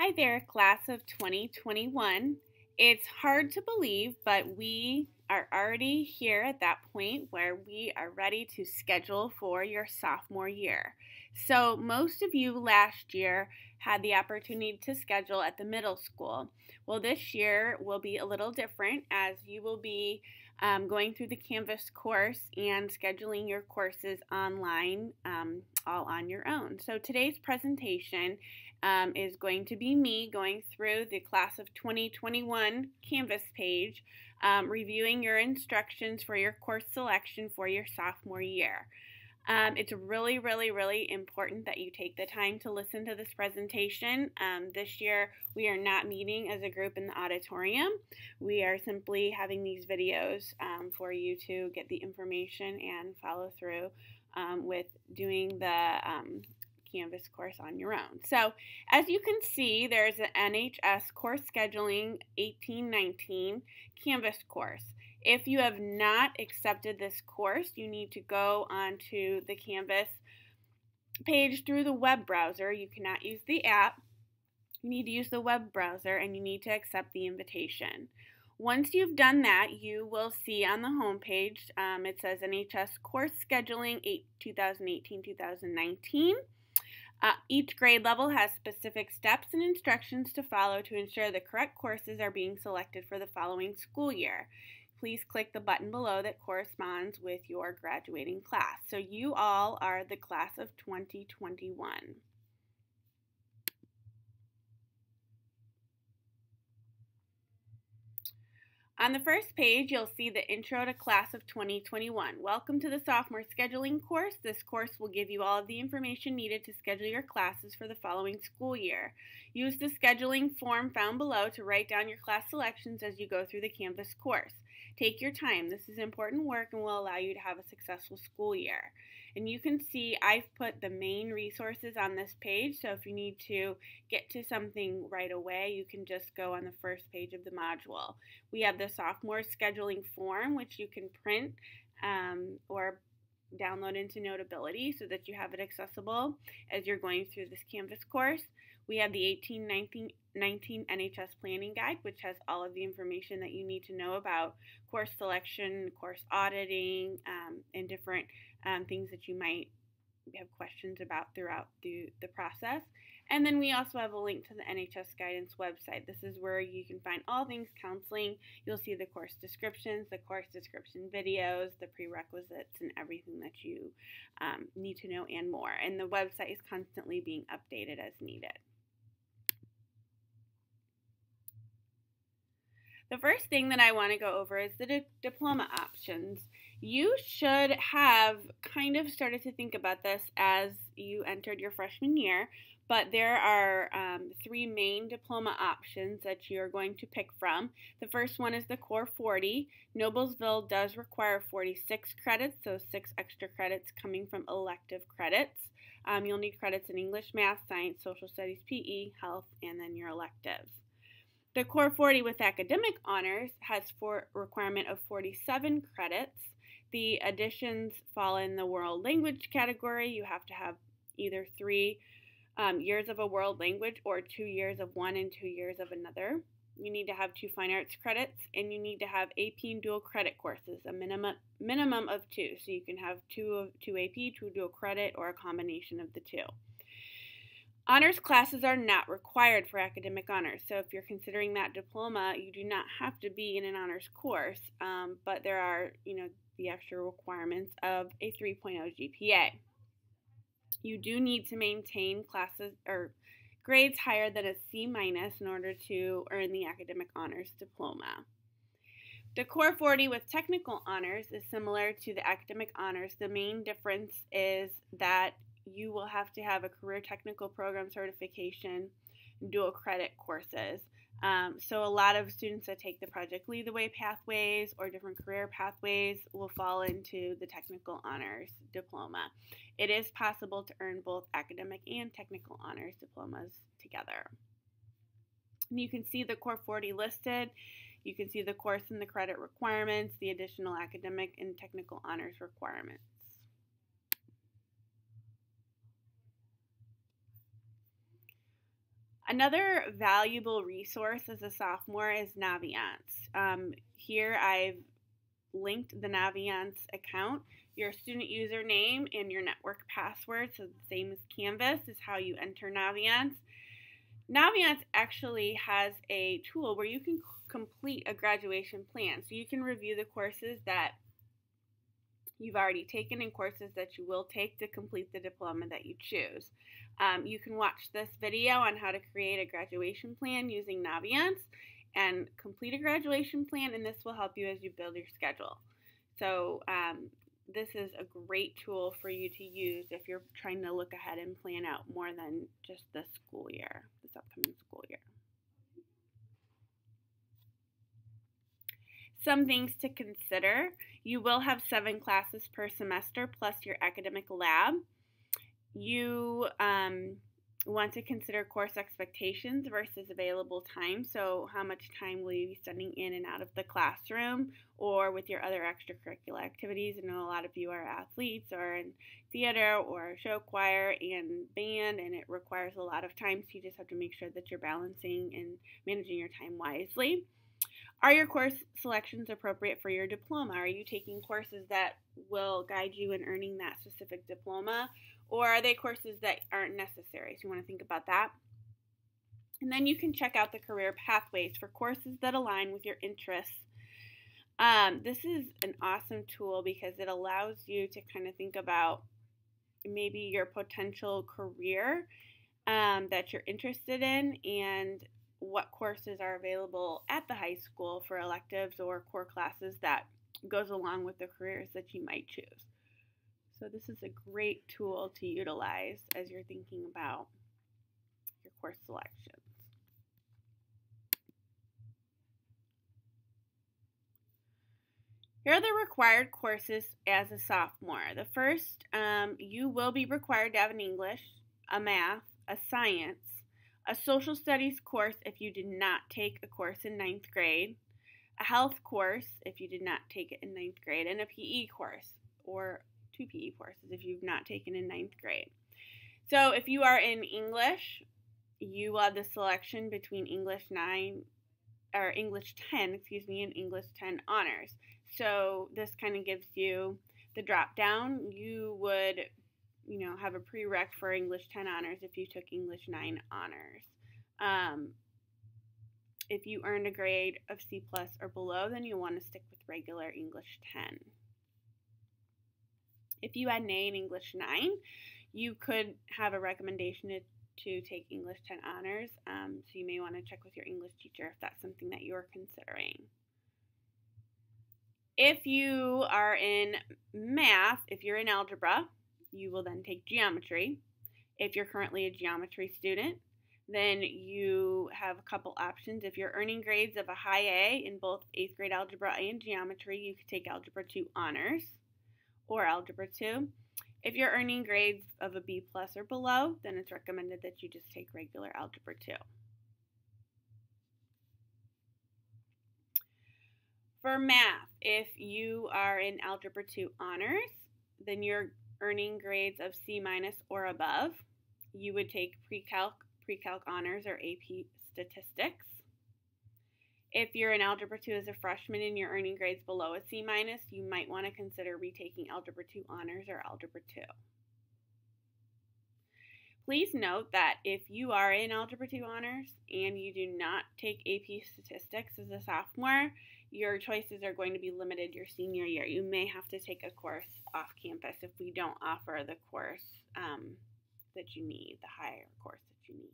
Hi there, class of 2021. It's hard to believe, but we are already here at that point where we are ready to schedule for your sophomore year. So, most of you last year had the opportunity to schedule at the middle school. Well, this year will be a little different as you will be going through the Canvas course and scheduling your courses online all on your own. So, today's presentation is going to be me going through the class of 2021 Canvas page, reviewing your instructions for your course selection for your sophomore year. It's really important that you take the time to listen to this presentation. This year we are not meeting as a group in the auditorium. We are simply having these videos for you to get the information and follow through with doing the Canvas course on your own. So as you can see, there's an NHS Course Scheduling 1819 Canvas course. If you have not accepted this course, you need to go onto the Canvas page through the web browser. You cannot use the app. You need to use the web browser and you need to accept the invitation. Once you've done that, you will see on the home page, it says NHS Course Scheduling 2018-2019. Each grade level has specific steps and instructions to follow to ensure the correct courses are being selected for the following school year. Please click the button below that corresponds with your graduating class. So you all are the class of 2021. On the first page, you'll see the Intro to Class of 2021. Welcome to the Sophomore Scheduling course. This course will give you all of the information needed to schedule your classes for the following school year. Use the scheduling form found below to write down your class selections as you go through the Canvas course. Take your time. This is important work and will allow you to have a successful school year. And you can see I've put the main resources on this page, so if you need to get to something right away, you can just go on the first page of the module. We have the sophomore scheduling form, which you can print or download into Notability so that you have it accessible as you're going through this Canvas course. We have the 1819 NHS Planning Guide, which has all of the information that you need to know about course selection, course auditing, and different things that you might have questions about throughout the process. And then we also have a link to the NHS Guidance website. This is where you can find all things counseling. You'll see the course descriptions, the course description videos, the prerequisites, and everything that you need to know and more. And the website is constantly being updated as needed. The first thing that I want to go over is the diploma options. You should have kind of started to think about this as you entered your freshman year, but there are three main diploma options that you're going to pick from. The first one is the Core 40. Noblesville does require 46 credits, so 6 extra credits coming from elective credits. You'll need credits in English, Math, Science, Social Studies, PE, Health, and then your electives. The Core 40 with academic honors has a requirement of 47 credits. The additions fall in the world language category. You have to have either 3 years of a world language or 2 years of one and 2 years of another. You need to have 2 fine arts credits, and you need to have AP and dual credit courses, a minimum of 2. So you can have 2 AP, 2 dual credit, or a combination of the 2. Honors classes are not required for academic honors, so if you're considering that diploma, you do not have to be in an honors course, but there are, the extra requirements of a 3.0 GPA. You do need to maintain classes or grades higher than a C- in order to earn the academic honors diploma. The Core 40 with technical honors is similar to the academic honors. The main difference is that you will have to have a career technical program certification, dual credit courses. So a lot of students that take the Project Lead the Way pathways or different career pathways will fall into the technical honors diploma. It is possible to earn both academic and technical honors diplomas together. And you can see the Core 40 listed. You can see the course and the credit requirements, the additional academic and technical honors requirements. Another valuable resource as a sophomore is Naviance. Here I've linked the Naviance account. Your student username and your network password, so the same as Canvas, is how you enter Naviance. Naviance actually has a tool where you can complete a graduation plan. So you can review the courses that you've already taken and courses that you will take to complete the diploma that you choose. You can watch this video on how to create a graduation plan using Naviance and complete a graduation plan, and this will help you as you build your schedule. So this is a great tool for you to use if you're trying to look ahead and plan out more than just this school year, this upcoming school year. Some things to consider. You will have 7 classes per semester plus your academic lab. You want to consider course expectations versus available time. So how much time will you be spending in and out of the classroom or with your other extracurricular activities? I know a lot of you are athletes or in theater or show choir and band, and it requires a lot of time, so you just have to make sure that you're balancing and managing your time wisely. Are your course selections appropriate for your diploma? Are you taking courses that will guide you in earning that specific diploma? Or are they courses that aren't necessary? So you want to think about that. And then you can check out the career pathways for courses that align with your interests. This is an awesome tool because it allows you to kind of think about maybe your potential career that you're interested in and what courses are available at the high school for electives or core classes that goes along with the careers that you might choose. So this is a great tool to utilize as you're thinking about your course selections. Here are the required courses as a sophomore. The first, you will be required to have an English, a math, a science, a social studies course if you did not take a course in 9th grade, a health course if you did not take it in 9th grade, and a PE course or 2 PE courses if you've not taken in 9th grade. So if you are in English, you will have the selection between English 10, and English 10 honors. So this kind of gives you the drop down. You would have a prereq for English 10 honors if you took English 9 honors. If you earned a grade of C+ or below, then you want to stick with regular English 10. If you had an A in English 9, you could have a recommendation to take English 10 honors. So you may want to check with your English teacher if that's something that you're considering. If you are in math, if you're in algebra, you will then take geometry. If you're currently a geometry student, then you have a couple options. If you're earning grades of a high A in both 8th grade algebra and geometry, you could take Algebra 2 honors or Algebra 2. If you're earning grades of a B+ or below, then it's recommended that you just take regular Algebra 2. For math, if you are in Algebra 2 honors, then you're earning grades of C- or above. You would take pre-calc honors or AP statistics. If you're in Algebra 2 as a freshman and you're earning grades below a C-, you might want to consider retaking Algebra 2 honors or Algebra 2. Please note that if you are in Algebra 2 honors and you do not take AP statistics as a sophomore, your choices are going to be limited your senior year. You may have to take a course off campus if we don't offer the course that you need, the higher course that you need.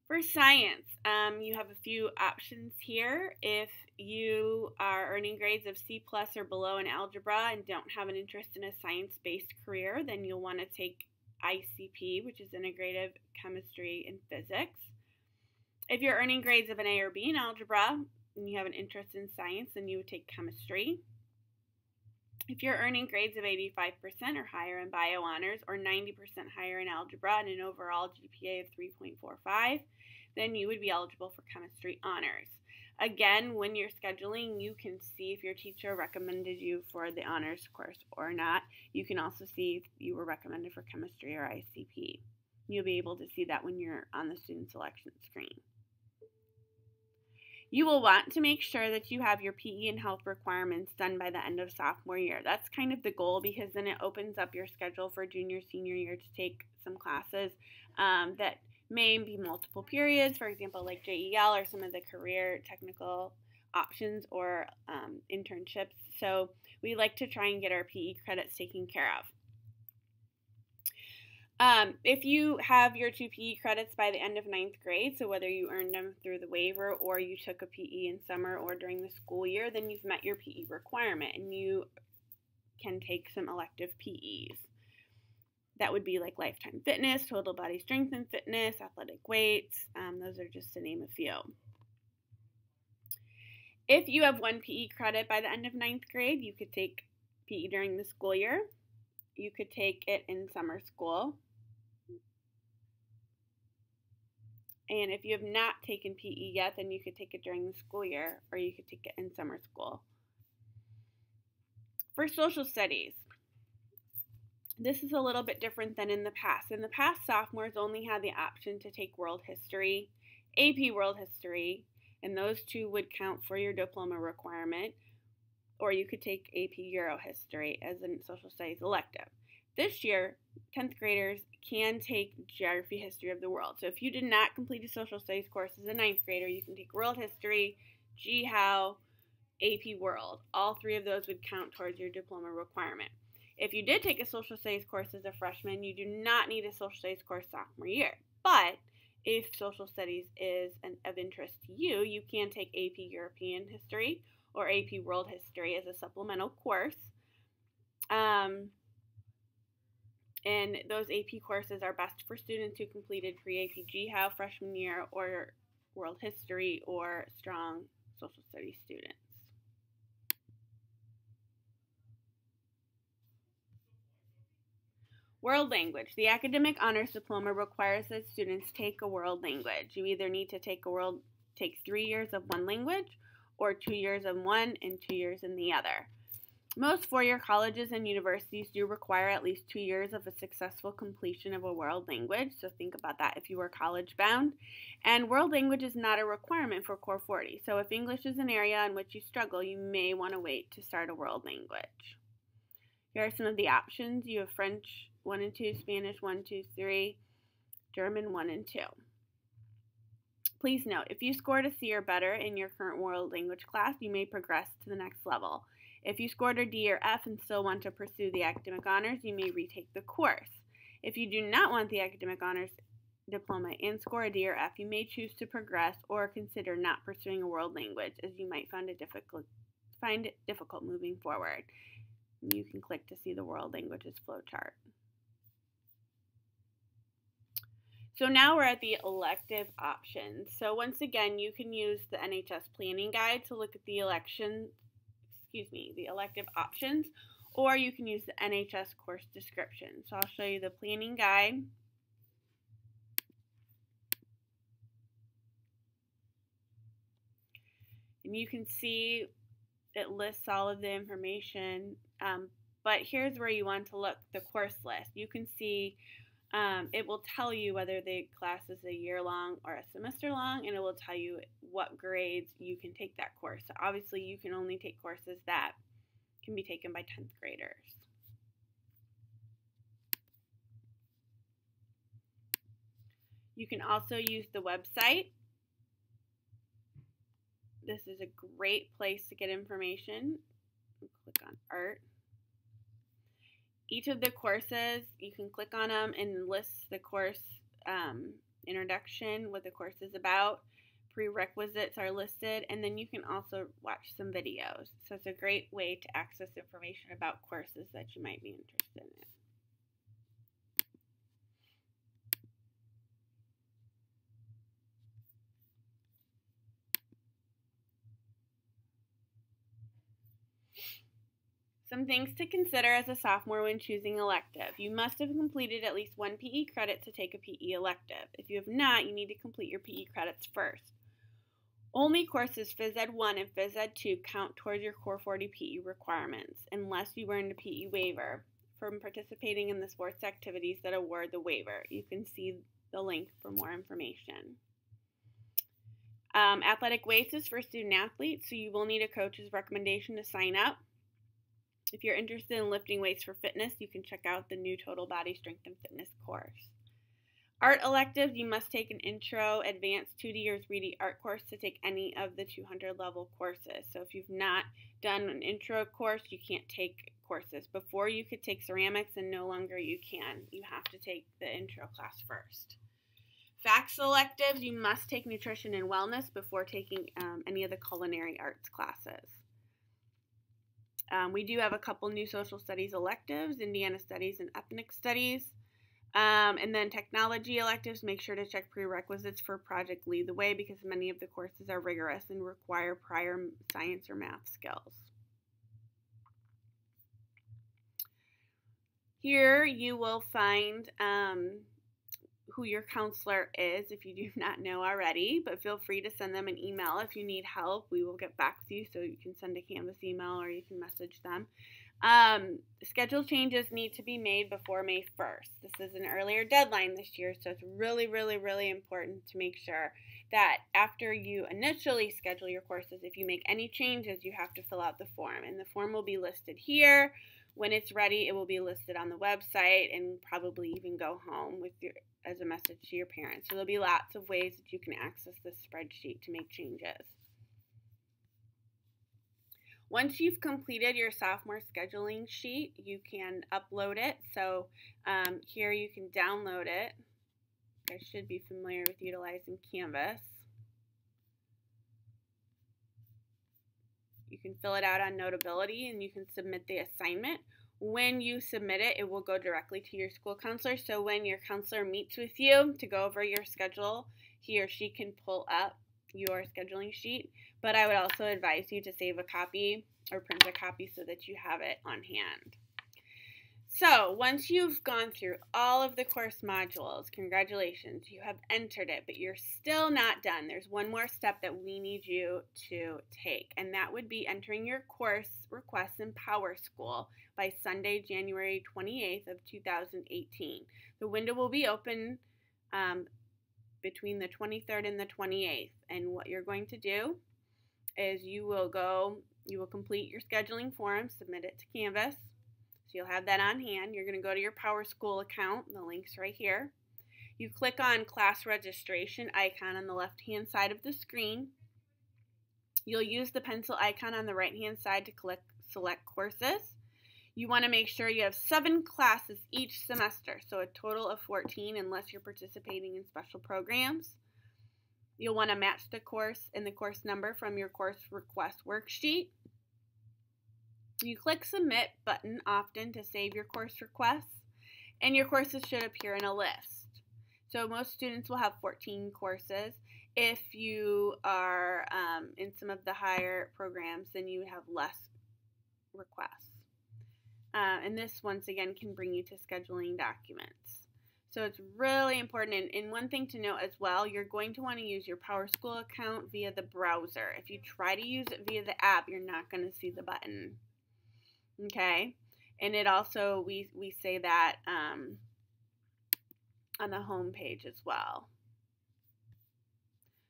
For science, you have a few options here. If you are earning grades of C+ or below in algebra and don't have an interest in a science-based career, then you'll want to take ICP, which is integrative chemistry and physics. If you're earning grades of an A or B in algebra and you have an interest in science, then you would take chemistry. If you're earning grades of 85% or higher in bio honors or 90% higher in algebra and an overall GPA of 3.45, then you would be eligible for chemistry honors. Again, when you're scheduling, you can see if your teacher recommended you for the honors course or not. You can also see if you were recommended for chemistry or ICP. You'll be able to see that when you're on the student selection screen. You will want to make sure that you have your PE and health requirements done by the end of sophomore year. That's kind of the goal, because then it opens up your schedule for junior, senior year to take some classes that may be multiple periods, for example, like JEL or some of the career technical options or internships. So we like to try and get our PE credits taken care of. If you have your 2 PE credits by the end of 9th grade, so whether you earned them through the waiver or you took a PE in summer or during the school year, then you've met your PE requirement and you can take some elective PEs. That would be like lifetime fitness, total body strength and fitness, athletic weights. Those are just to name a few. If you have 1 PE credit by the end of 9th grade, you could take PE during the school year. You could take it in summer school. And if you have not taken PE yet, then you could take it during the school year, or you could take it in summer school. For social studies, this is a little bit different than in the past. In the past, sophomores only had the option to take world history, AP world history, and those 2 would count for your diploma requirement, or you could take AP Euro history as a social studies elective. This year, 10th graders can take geography, history of the world. So if you did not complete a social studies course as a 9th grader, you can take world history, GHOW, AP world. All 3 of those would count towards your diploma requirement. If you did take a social studies course as a freshman, you do not need a social studies course sophomore year. But if social studies is of interest to you, you can take AP European history or AP world history as a supplemental course. And those AP courses are best for students who completed pre-AP GHOW freshman year or world history or strong social studies students. World language. The academic honors diploma requires that students take a world language. You either need to take 3 years of one language or 2 years of one and 2 years in the other. Most four-year colleges and universities do require at least 2 years of a successful completion of a world language, so think about that if you were college-bound. And world language is not a requirement for Core 40, so if English is an area in which you struggle, you may want to wait to start a world language. Here are some of the options. You have French 1 and 2, Spanish 1, 2, 3, German 1 and 2. Please note, if you scored a C or better in your current world language class, you may progress to the next level. If you scored a D or F and still want to pursue the academic honors, you may retake the course. If you do not want the academic honors diploma and score a D or F, you may choose to progress or consider not pursuing a world language, as you might find it difficult moving forward. You can click to see the world languages flowchart. So now we're at the elective options. So once again, you can use the NHS planning guide to look at the elective options, or you can use the NHS course description. So I'll show you the planning guide. And you can see it lists all of the information, but here's where you want to look, the course list. You can see it will tell you whether the class is a year long or a semester long, and it will tell you what grades you can take that course. So obviously you can only take courses that can be taken by 10th graders. You can also use the website. This is a great place to get information. Click on art. Each of the courses, you can click on them and list the course introduction, what the course is about. Prerequisites are listed, and then you can also watch some videos. So it's a great way to access information about courses that you might be interested in. Some things to consider as a sophomore when choosing elective. You must have completed at least 1 PE credit to take a PE elective. If you have not, you need to complete your PE credits first. Only courses Phys Ed 1 and Phys Ed 2 count towards your Core 40 PE requirements, unless you earned a PE waiver from participating in the sports activities that award the waiver. You can see the link for more information. Athletic weights is for student athletes, so you will need a coach's recommendation to sign up. If you're interested in lifting weights for fitness, you can check out the new Total Body Strength and Fitness course. Art electives, you must take an intro, advanced 2D or 3D art course to take any of the 200 level courses. So if you've not done an intro course, you can't take courses. Before you could take ceramics and no longer you can. You have to take the intro class first. FACS electives, you must take nutrition and wellness before taking any of the culinary arts classes. We do have a couple new social studies electives, Indiana Studies and Ethnic Studies. And then technology electives, make sure to check prerequisites for Project Lead the Way because many of the courses are rigorous and require prior science or math skills. Here you will find who your counselor is if you do not know already, but feel free to send them an email if you need help. We will get back to you, so you can send a Canvas email or you can message them. Schedule changes need to be made before May 1st. This is an earlier deadline this year, so it's really, really, really important to make sure that after you initially schedule your courses, if you make any changes, you have to fill out the form, and the form will be listed here. When it's ready, it will be listed on the website and probably even go home with as a message to your parents. So there'll be lots of ways that you can access this spreadsheet to make changes. Once you've completed your sophomore scheduling sheet, you can upload it. So here you can download it. You guys should be familiar with utilizing Canvas. You can fill it out on Notability and you can submit the assignment. When you submit it, it will go directly to your school counselor. So when your counselor meets with you to go over your schedule, he or she can pull up your scheduling sheet. But I would also advise you to save a copy or print a copy so that you have it on hand. So once you've gone through all of the course modules, congratulations, you have entered it, but you're still not done. There's one more step that we need you to take, and that would be entering your course requests in PowerSchool by Sunday, January 28th of 2018. The window will be open between the 23rd and the 28th, and what you're going to do is you will complete your scheduling form, submit it to Canvas. So you'll have that on hand. You're going to go to your PowerSchool account. The link's right here. You click on class registration icon on the left-hand side of the screen. You'll use the pencil icon on the right-hand side to select courses. You want to make sure you have 7 classes each semester, so a total of 14 unless you're participating in special programs. You'll want to match the course and the course number from your course request worksheet. You click Submit button often to save your course requests, and your courses should appear in a list. So most students will have 14 courses. If you are in some of the higher programs, then you would have less requests. And this, once again, can bring you to scheduling documents. So it's really important. And one thing to note as well, you're going to want to use your PowerSchool account via the browser. If you try to use it via the app, you're not going to see the button. Okay, and it also, we say that on the home page as well.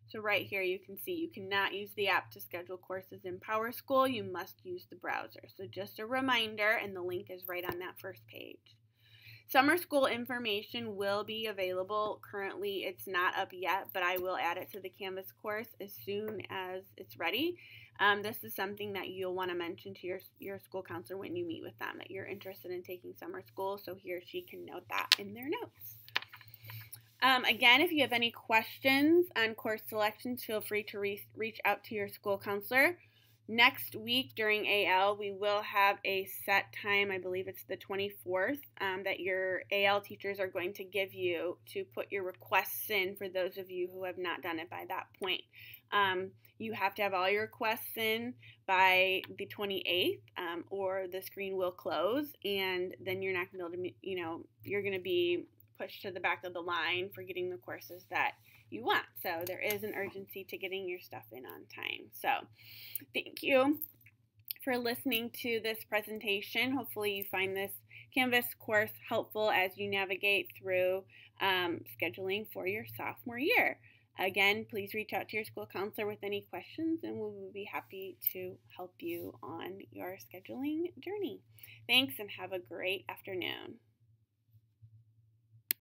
So right here you can see you cannot use the app to schedule courses in PowerSchool. You must use the browser. So just a reminder, and the link is right on that first page. Summer school information will be available. Currently it's not up yet, but I will add it to the Canvas course as soon as it's ready. This is something that you'll want to mention to your school counselor when you meet with them, that you're interested in taking summer school, so he or she can note that in their notes. Again, if you have any questions on course selections, feel free to reach out to your school counselor. Next week during AL, we will have a set time, I believe it's the 24th, that your AL teachers are going to give you to put your requests in for those of you who have not done it by that point. You have to have all your requests in by the 28th or the screen will close, and then you're not going to be able to, you're going to be pushed to the back of the line for getting the courses that you want. So there is an urgency to getting your stuff in on time. So thank you for listening to this presentation. Hopefully you find this Canvas course helpful as you navigate through scheduling for your sophomore year. Again, please reach out to your school counselor with any questions, and we will be happy to help you on your scheduling journey. Thanks, and have a great afternoon.